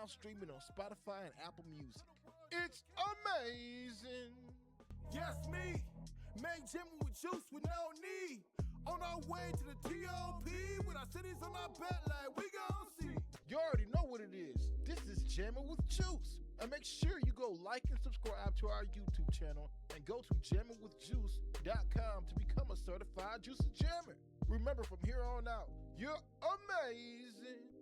now streaming on Spotify and Apple Music. It's amazing. Yes, me. Make Jammin with juice with no need. On our way to the T.O.P. with our cities on our back like we gon' see. You already know what it is. This is Jammin with Juice. And make sure you go like and subscribe to our YouTube channel and go to jamminwithjuice.com to become a certified Juice Jammer. Remember, from here on out, you're amazing.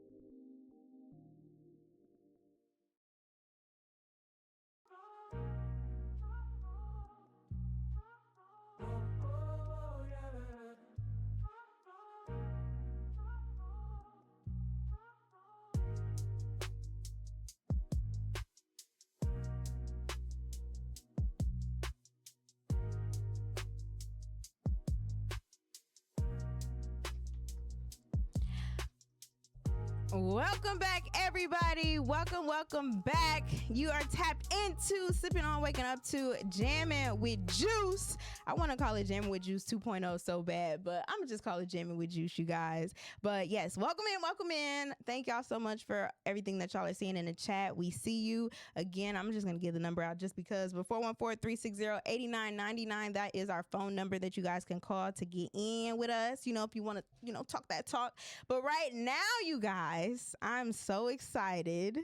Welcome back, everybody. Welcome back. You are tapped into Sipping on Waking Up to Jammin with Juice. I want to call it Jammin with Juice 2.0 so bad, but I'm gonna just call it Jammin with Juice, you guys. But yes, welcome in. Thank y'all so much for everything that y'all are seeing in the chat. We see you. Again, I'm just gonna give the number out just because. But 414-360-8999, that is our phone number that you guys can call to get in with us, if you want to talk that talk. But right now, you guys, I'm so excited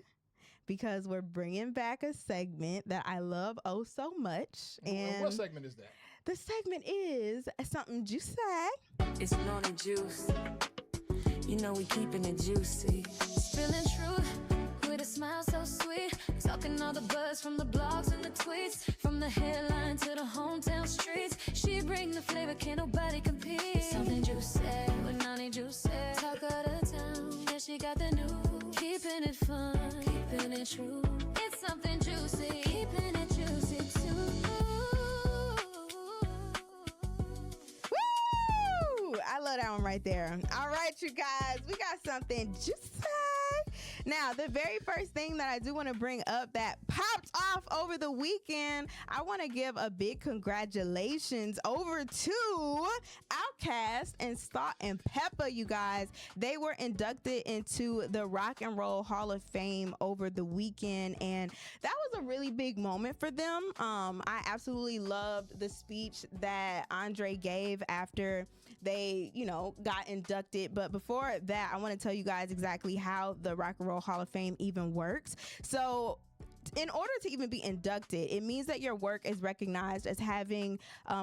because we're bringing back a segment that I love oh so much. And what segment is that? The segment is Something Juicy. It's known and juice. You know we keeping it juicy. Spilling truth with a smile so sweet. Talking all the buzz from the blogs and the tweets. From the headline to the hometown streets. She bring the flavor, can't nobody compete. Something juicy with Nani Juicy. Talk of the town, yeah, she got the news. Keeping it fun, keeping it true. It's something juicy, keeping it juicy too. I love that one right there. All right, you guys, we got something juicy. Now, the very first thing that I do want to bring up that popped off over the weekend, I want to give a big congratulations over to Outkast and Salt and Pepper, you guys. They were inducted into the Rock and Roll Hall of Fame over the weekend, and that was a really big moment for them. I absolutely loved the speech that Andre gave after they, got inducted. But before that, I want to tell you guys exactly how the Rock and Roll Hall of Fame even works. So in order to even be inducted, it means that your work is recognized as having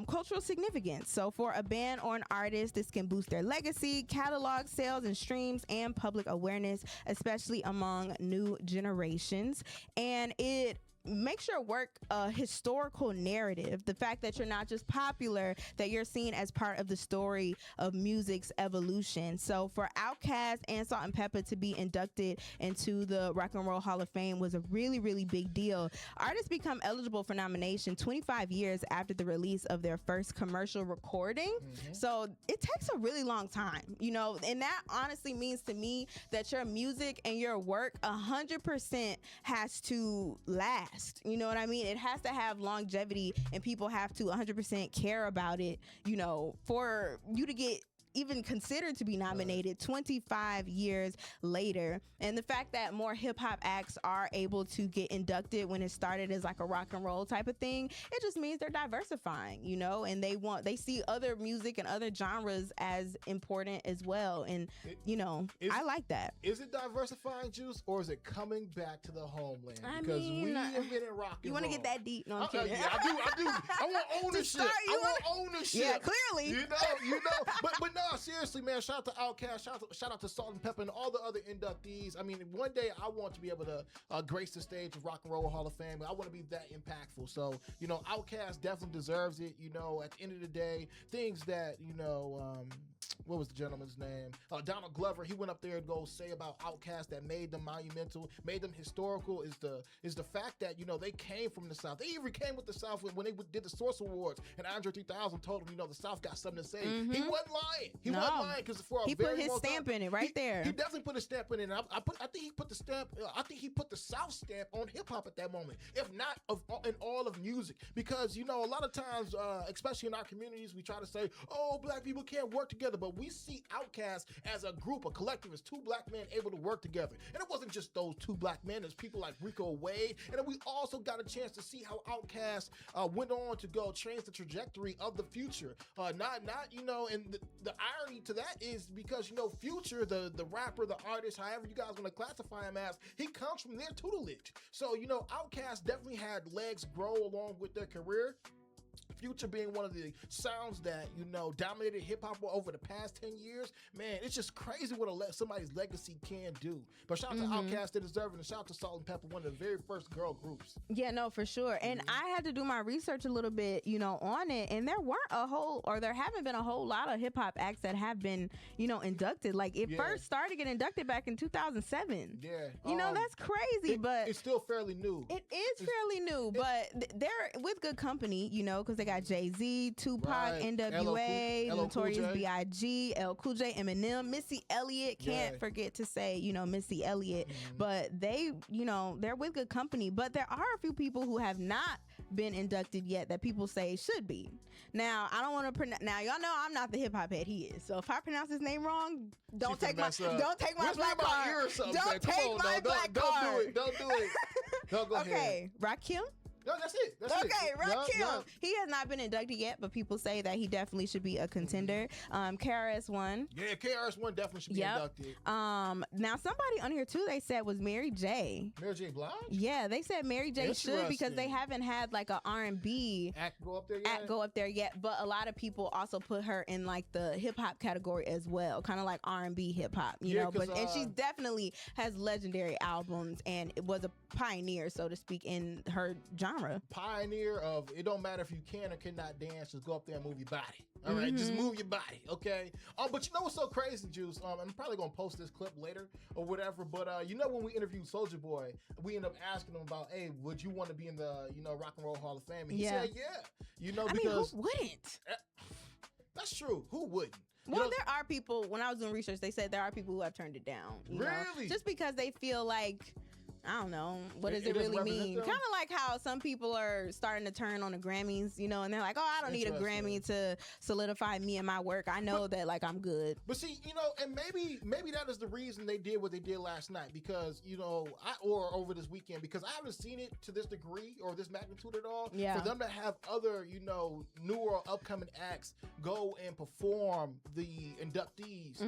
cultural significance. So for a band or an artist, this can boost their legacy, catalog sales and streams, and public awareness, especially among new generations. And it makes your work a historical narrative. The fact that you're not just popular, that you're seen as part of the story of music's evolution. So for Outkast and Salt and Pepper to be inducted into the Rock and Roll Hall of Fame was a really, really big deal. Artists become eligible for nomination 25 years after the release of their first commercial recording. Mm-hmm. So it takes a really long time, and that honestly means to me that your music and your work 100% has to last. You know what I mean? It has to have longevity, and people have to 100% care about it, for you to get even considered to be nominated 25 years later. And the fact that more hip hop acts are able to get inducted when it started as like a rock and roll type of thing, it just means they're diversifying, and they see other music and other genres as important as well. And I like that. Is it diversifying, Juice, or is it coming back to the homeland? Because we have been in rock and roll. You want to get that deep? No, I'm kidding. Yeah, I do. I want ownership. I want ownership. Yeah, clearly. But no, seriously, man, shout out to Outkast, shout out to Salt and Pepper and all the other inductees. I mean, one day I want to be able to grace the stage of Rock and Roll Hall of Fame. I want to be that impactful. So, Outkast definitely deserves it. At the end of the day, things that, what was the gentleman's name? Donald Glover. He went up there and go say about Outkast that made them monumental, made them historical. Is the fact that they came from the South. They even came with the South when they did the Source Awards, and Andre 3000 told him the South got something to say. Mm-hmm. He wasn't lying. He wasn't lying because for a he very put his long stamp time, in it right there. He definitely put a stamp in it. And I think he put the stamp. I think he put the South stamp on hip hop at that moment, if not in all of music. Because a lot of times, especially in our communities, we try to say, "Oh, black people can't work together," but but we see Outkast as a group, a collective, as two black men able to work together. And it wasn't just those two black men, there's people like Rico Wade, and then we also got a chance to see how Outkast went on to go change the trajectory of the Future. Not you know, and the irony to that is because, you know, Future, the rapper, the artist, however you guys want to classify him as, he comes from their tutelage. So, you know, Outkast definitely had legs grow along with their career. Future being one of the sounds that, you know, dominated hip-hop over the past 10 years, man, it's just crazy what somebody's legacy can do. But shout out to Outkast, they deserve it, and shout out to Salt and Pepper, one of the very first girl groups. Yeah, no, for sure. And I had to do my research a little bit, you know, on it, and there haven't been a whole lot of hip-hop acts that have been, you know, inducted. Like, it first started getting inducted back in 2007. Yeah. You know, that's crazy, but it's still fairly new. It's fairly new, but they're with good company, you know, because they got Jay-Z, Tupac, Right. NWA, LL Cool Notorious J. B.I.G., L. Cool J, Eminem, Missy Elliott. Can't forget to say, you know, Missy Elliott. But they, you know, they're with good company. But there are a few people who have not been inducted yet that people say should be. Now, I don't want to pronounce. Now, y'all know I'm not the hip hop head he is. So if I pronounce his name wrong, don't take my black card. Don't take my black card. Don't do it. Don't go ahead. Okay, Rakim. No, that's it. Rakim. He has not been inducted yet, but people say that he definitely should be a contender. KRS-One. Yeah, KRS-One definitely should be inducted. Now somebody on here too, they said was Mary J. Mary J. Blige? Yeah, they said Mary J. should because they haven't had like a R&B act go up there yet. But a lot of people also put her in like the hip hop category as well, kind of like R&B hip hop, you know. But and she definitely has legendary albums and it was a pioneer, so to speak, in her genre. Pioneer of it don't matter if you can or cannot dance, just go up there and move your body. All right, just move your body, okay? But you know what's so crazy, Juice? I'm probably gonna post this clip later or whatever. But you know when we interviewed Soulja Boy, we ended up asking him about, hey, would you want to be in the Rock and Roll Hall of Fame? And he said, yeah. You know, because who wouldn't? That's true. Who wouldn't? Well, there are people. When I was doing research, they said there are people who have turned it down. You know? Just because they feel like, I don't know, what does it really mean? Kind of like how some people are starting to turn on the Grammys, you know, and they're like, oh, I don't need a Grammy to solidify me and my work. I know that, like, I'm good. But see, you know, and maybe that is the reason they did what they did last night, because, you know, or over this weekend, because I haven't seen it to this degree or this magnitude at all. Yeah. For them to have other, you know, newer upcoming acts go and perform the inductees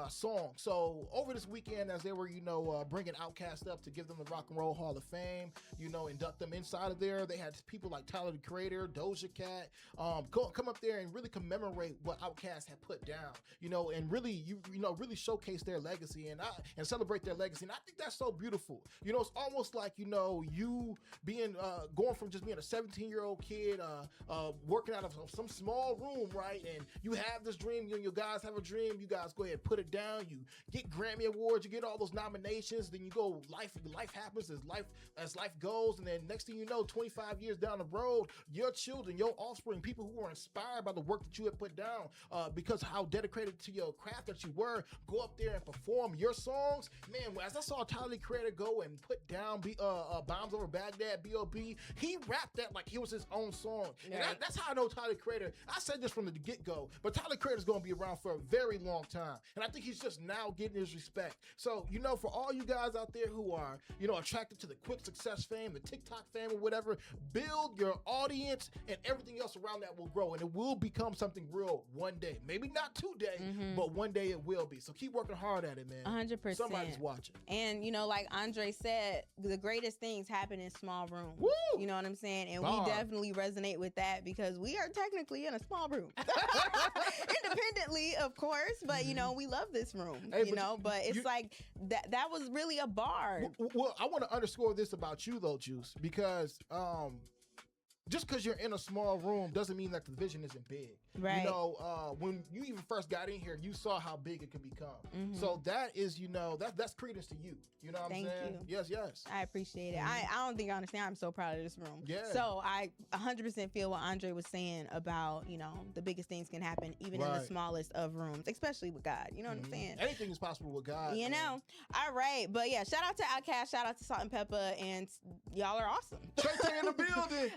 song. So over this weekend, as they were, you know, bringing Outkast up to give them the Rock and Roll Hall of Fame, you know, induct them inside of there. They had people like Tyler the Creator, Doja Cat, come up there and really commemorate what Outkast had put down, you know, and really, you know, really showcase their legacy and celebrate their legacy. And I think that's so beautiful. You know, it's almost like, you know, you being going from just being a 17-year-old kid, working out of some small room, right? And you have this dream, you and your guys have a dream. You guys go ahead and put it down. You get Grammy Awards, you get all those nominations. Then you go, life happens as life goes, and then next thing you know, 25 years down the road, your children, your offspring, people who are inspired by the work that you have put down, because how dedicated to your craft that you were, go up there and perform your songs. Man, as I saw Tyler the Creator go and put down Bombs Over Baghdad, B.O.B., he rapped that like he was his own song. And that's how I know Tyler the Creator. I said this from the get-go, but Tyler the Creator is going to be around for a very long time, and I think he's just now getting his respect. So, you know, for all you guys out there who are, you know, attracted to the quick success fame, the TikTok fame or whatever, build your audience and everything else around that will grow, and it will become something real one day. Maybe not today, but one day it will be. So keep working hard at it, man. 100%. Somebody's watching. And, you know, like Andre said, the greatest things happen in small rooms. Woo! You know what I'm saying? And Bar. we definitely resonate with that because we are technically in a small room. Independently, of course, but, you know, we love this room, Hey, but it's like that was really a bar. Well, I want to underscore this about you, though, Juice, because just because you're in a small room doesn't mean that the vision isn't big. Right. You know, when you even first got in here, you saw how big it could become. So that is, you know, that's credence to you. You know what I'm saying? Thank you. Yes. I appreciate it. I don't think I understand. I'm so proud of this room. Yeah. So I 100% feel what Andre was saying about, you know, the biggest things can happen even in the smallest of rooms, especially with God. You know what I'm saying? Anything is possible with God. You know? All right. But yeah, shout out to Outkast, shout out to Salt and Pepper, and y'all are awesome. Trey in the building.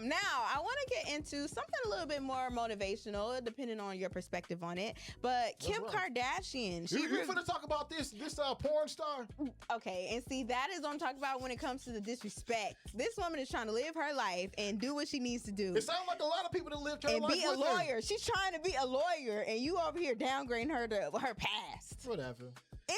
Now I want to get into something a little bit more motivational, depending on your perspective on it. But Kim Kardashian, you finna talk about this porn star? Okay, and see, that is what I'm talking about when it comes to the disrespect. This woman is trying to live her life and do what she needs to do. It sounds like a lot of people that lived her and life be a with lawyer. her. She's trying to be a lawyer, and you over here downgrading her to her past. Whatever.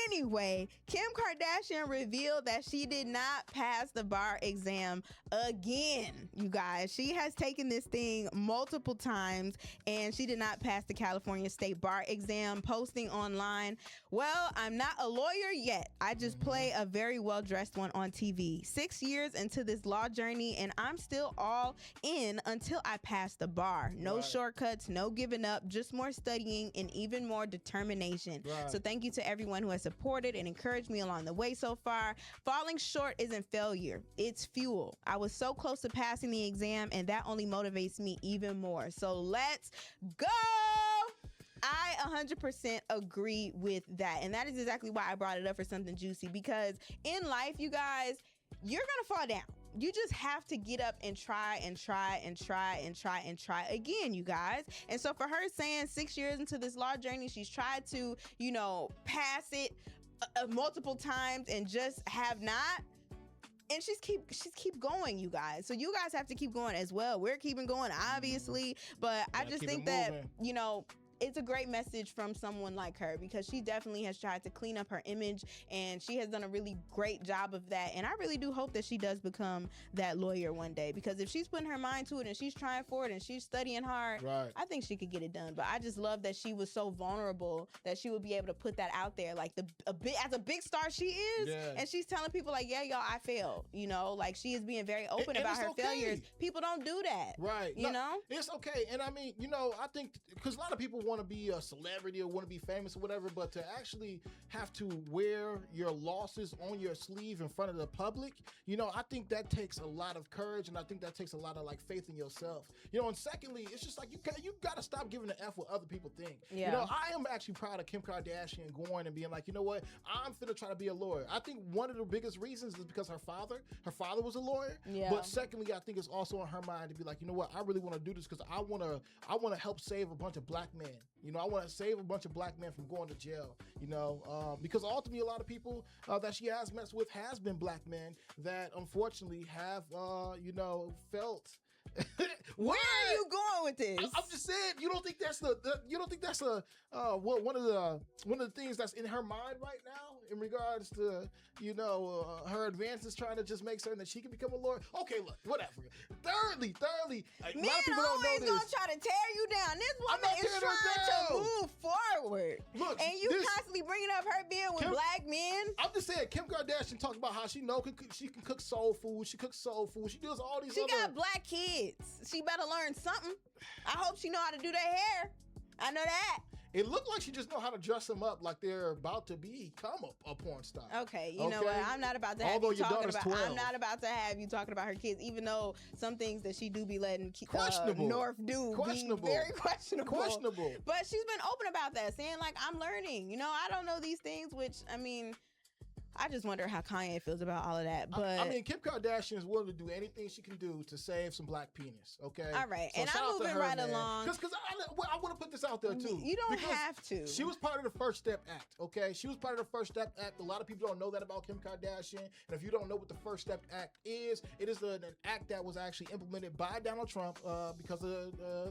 Anyway, Kim Kardashian revealed that she did not pass the bar exam again, you guys. She has taken this thing multiple times, and she did not pass the California State Bar exam, posting online, "Well, I'm not a lawyer yet. I just play a very well-dressed one on TV. 6 years into this law journey, and I'm still all in until I pass the bar. No shortcuts, no giving up, just more studying and even more determination." So thank you to everyone who has supported and encouraged me along the way so far. Falling short isn't failure, it's fuel. I was so close to passing the exam, and that only motivates me even more. So let's go. I 100% agree with that. And that is exactly why I brought it up for something juicy, because in life, you guys, you're going to fall down. You just have to get up and try and try and try and try and try again, you guys. And so for her saying 6 years into this law journey, she's tried to, pass it multiple times and just have not. And she's keep going, you guys. So you guys have to keep going as well. We're keeping going, obviously. But I just think that, it's a great message from someone like her, because she definitely has tried to clean up her image, and she has done a really great job of that. And I really do hope that she does become that lawyer one day, because if she's putting her mind to it and she's trying for it and she's studying hard, I think she could get it done. But I just love that she was so vulnerable that she would be able to put that out there, like as a big star she is, and she's telling people like, yeah, y'all, I failed. Like she is being very open about her failures. People don't do that, you know. It's okay, and I mean, I think because a lot of people want to be a celebrity or want to be famous or whatever, but to actually have to wear your losses on your sleeve in front of the public, I think that takes a lot of courage, and I think that takes a lot of faith in yourself. And secondly, it's just like you got to stop giving a F what other people think. I am actually proud of Kim Kardashian going and being like, you know what, I'm finna try to be a lawyer. I think one of the biggest reasons is because her father was a lawyer. But secondly, I think it's also in her mind to be like, you know what, I really want to do this because I want to help save a bunch of black men. I want to save a bunch of black men from going to jail, because ultimately a lot of people that she has messed with has been black men that unfortunately have, felt. Where are you going with this? I'm just saying, you don't think that's one of the things that's in her mind right now in regards to her advances, trying to just make certain that she can become a lawyer. Okay, look, whatever. Thirdly, a lot of people don't know this. Gonna try to tear you down. This woman is trying to move forward. Look, and you constantly bringing up her being with black men. I'm just saying, Kim Kardashian talks about how she can cook soul food. She cooks soul food. She does all these. She got black kids. She better learn something. I hope she know how to do their hair. I know that. It looked like she just know how to dress them up like they're about to become a porn star. Okay, you know what? I'm not about to have you talking about. 12. I'm not about to have you talking about her kids, even though some things that she do be letting North do be very questionable. But she's been open about that, saying like, I'm learning. I don't know these things, which I mean, I just wonder how Kanye feels about all of that. But I mean, Kim Kardashian is willing to do anything she can do to save some black penis. Okay. All right, so and I'm moving right along. Because I want to put this out there too. You don't have to. She was part of the First Step Act. Okay, she was part of the First Step Act. A lot of people don't know that about Kim Kardashian. And if you don't know what the First Step Act is, it is an act that was actually implemented by Donald Trump because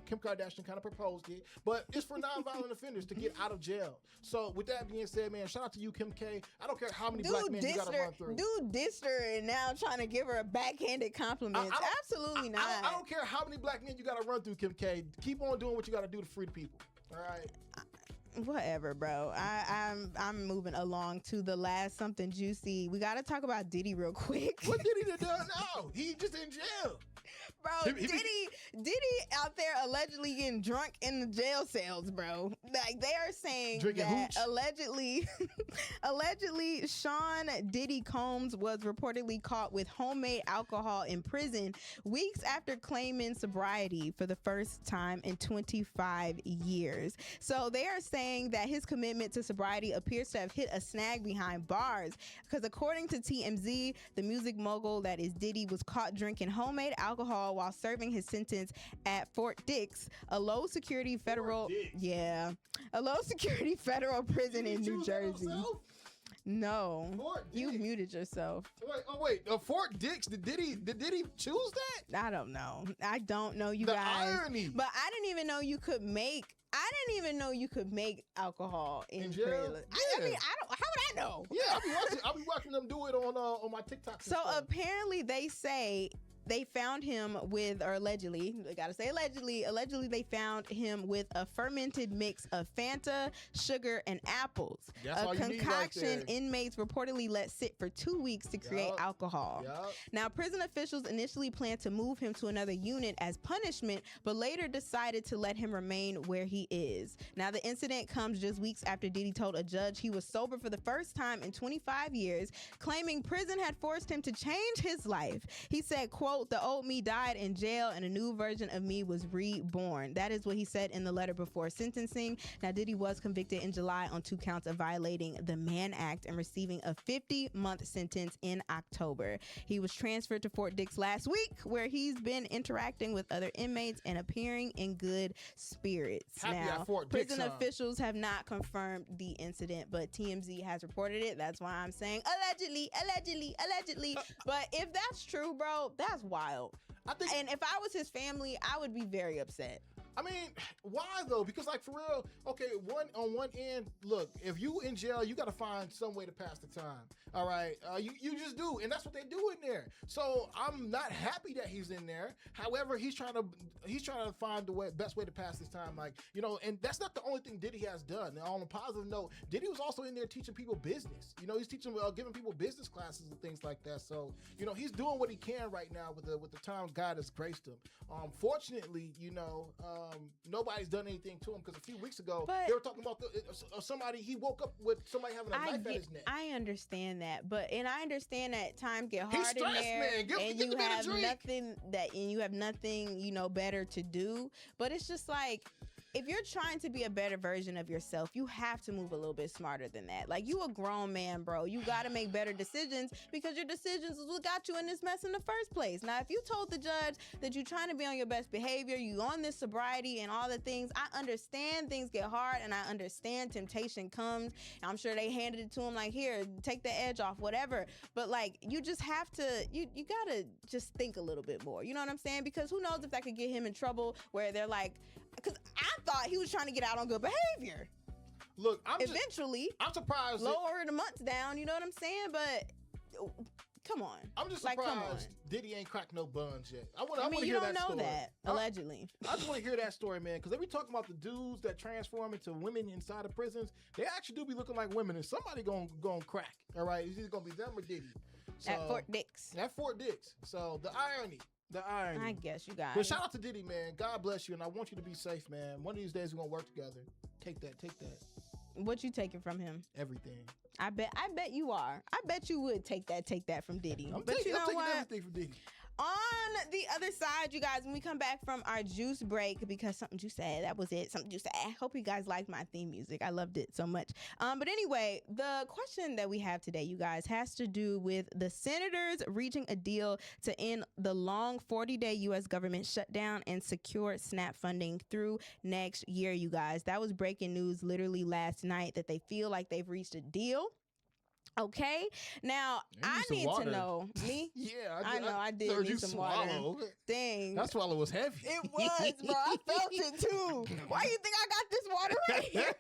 Kim Kardashian kind of proposed it. But it's for nonviolent offenders to get out of jail. So with that being said, man, shout out to you, Kim K. I don't care how many black men you got to run through. Dude dissed her and now trying to give her a backhanded compliment. Absolutely not. I don't care how many black men you got to run through, Kim K. Keep on doing what you got to do to free the people. All right. Whatever, bro. I'm moving along to the last something juicy. We got to talk about Diddy real quick. What Diddy done now? He just in jail. Bro, Diddy out there allegedly getting drunk in the jail cells, bro. Like they are saying drinking that hooch. allegedly Sean Diddy Combs was reportedly caught with homemade alcohol in prison weeks after claiming sobriety for the first time in 25 years. So they are saying that his commitment to sobriety appears to have hit a snag behind bars, because according to TMZ, the music mogul that is Diddy was caught drinking homemade alcohol alcohol while serving his sentence at Fort Dix, a low security federal prison in New Jersey. No, you muted yourself. Wait. Fort Dix. Did Diddy choose that? I don't know. I don't know, you the guys. Irony. But I didn't even know you could make. I didn't even know you could make alcohol in jail. prison. Yeah. I mean, how would I know? Yeah, I'll be watching them do it on my TikTok. So apparently, they say they found him with, or allegedly, they gotta say allegedly they found him with a fermented mix of Fanta, sugar, and apples. That's a all you need right concoction there. Inmates reportedly let sit for 2 weeks to create alcohol. Now, prison officials initially planned to move him to another unit as punishment, but later decided to let him remain where he is. Now, the incident comes just weeks after Diddy told a judge he was sober for the first time in 25 years, claiming prison had forced him to change his life. He said, quote, "The old me died in jail and a new version of me was reborn." That is what he said in the letter before sentencing. Now, Diddy was convicted in July on 2 counts of violating the Mann Act and receiving a 50-month sentence in October. He was transferred to Fort Dix last week, where he's been interacting with other inmates and appearing in good spirits. Now, prison officials have not confirmed the incident, but TMZ has reported it. That's why I'm saying allegedly. But if that's true, bro, that's wild. And if I was his family, I would be very upset. I mean, why though? Because like for real, okay, on one end, look, if you in jail, you got to find some way to pass the time. All right, you just do, and that's what they do in there. So I'm not happy that he's in there. However, he's trying to find the best way to pass his time. Like, you know, and that's not the only thing Diddy has done. And on a positive note, Diddy was also in there teaching people business. You know, he's teaching, giving people business classes and things like that. So, you know, he's doing what he can right now with the time God has graced him. Fortunately, you know, nobody's done anything to him, because a few weeks ago they were talking about somebody, he woke up with somebody having a knife at his neck. I understand that, but I understand that times get hard He's stressed, in there, man. and you have nothing, you know, better to do. But it's just like, if you're trying to be a better version of yourself, you have to move a little bit smarter than that. Like, you a grown man, bro. You got to make better decisions, because your decisions is what got you in this mess in the first place. Now, if you told the judge that you're trying to be on your best behavior, you on this sobriety and all the things, I understand things get hard, and I understand temptation comes. I'm sure they handed it to him like, here, take the edge off, whatever. But like, you just have to, you got to just think a little bit more. You know what I'm saying? Because who knows if that could get him in trouble, where they're like, because I thought he was trying to get out on good behavior. Look, I'm surprised. Lower the months down, you know what I'm saying? But come on. I'm just surprised Diddy ain't cracked no buns yet. I want to you hear don't that know story. that, allegedly. I just want to hear that story, man, because they be talking about the dudes that transform into women inside of prisons. They actually do be looking like women, and somebody gonna crack. All right, it's either gonna be them or Diddy. So, at Fort Dix. So the irony. I guess you guys. But shout out to Diddy, man. God bless you, and I want you to be safe, man. One of these days we're gonna work together. Take that. What you taking from him? Everything. I bet you are. I bet you would take that from Diddy. I'm taking everything from Diddy. On the other side, you guys, when we come back from our juice break, because something you said, that was it. Something you said. I hope you guys liked my theme music. I loved it so much. But anyway, the question that we have today, you guys, has to do with the senators reaching a deal to end the long 40-day U.S. government shutdown and secure SNAP funding through next year, you guys. That was breaking news literally last night, that they feel like they've reached a deal. Okay, now I need to know. Me? Yeah, I know. I did need some water. Dang, that swallow was heavy. It was, bro. I felt it too. Why do you think I got this water right here?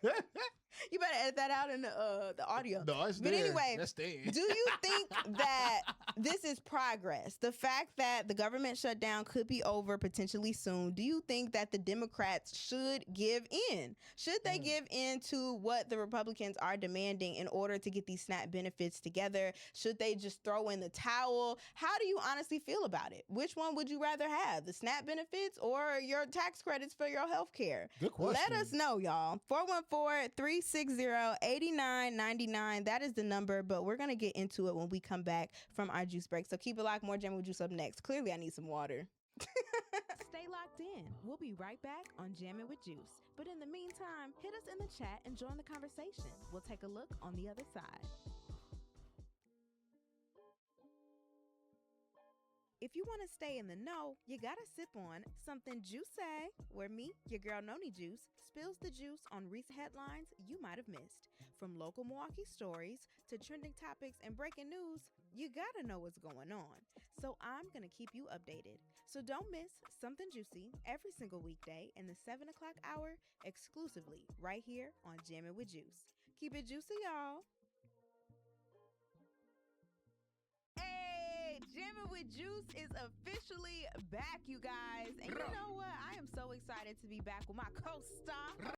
You better edit that out in the audio. No, it's but there. Anyway, that's there. Do you think that this is progress? The fact that the government shutdown could be over potentially soon. Do you think that the Democrats should give in? Should they give in to what the Republicans are demanding in order to get these SNAP benefits together? Should they just throw in the towel? How do you honestly feel about it? Which one would you rather have, the SNAP benefits or your tax credits for your health care? Good question. Let us know, y'all. 414-360-8999. That is the number, but we're going to get into it when we come back from our juice break. So keep it locked. More Jammin' with Juice up next. Clearly, I need some water. Stay locked in. We'll be right back on Jammin' with Juice. But in the meantime, hit us in the chat and join the conversation. We'll take a look on the other side. If you want to stay in the know, you gotta sip on something juicy, where me, your girl Noni Juice, spills the juice on recent headlines you might have missed. From local Milwaukee stories to trending topics and breaking news, you gotta know what's going on. So I'm gonna keep you updated. So don't miss Something Juicy every single weekday in the 7 o'clock hour exclusively right here on Jammin' with Juice. Keep it juicy, y'all. Hey, Jammin' with Juice is officially back, you guys. And you know what? I am so excited to be back with my co-star.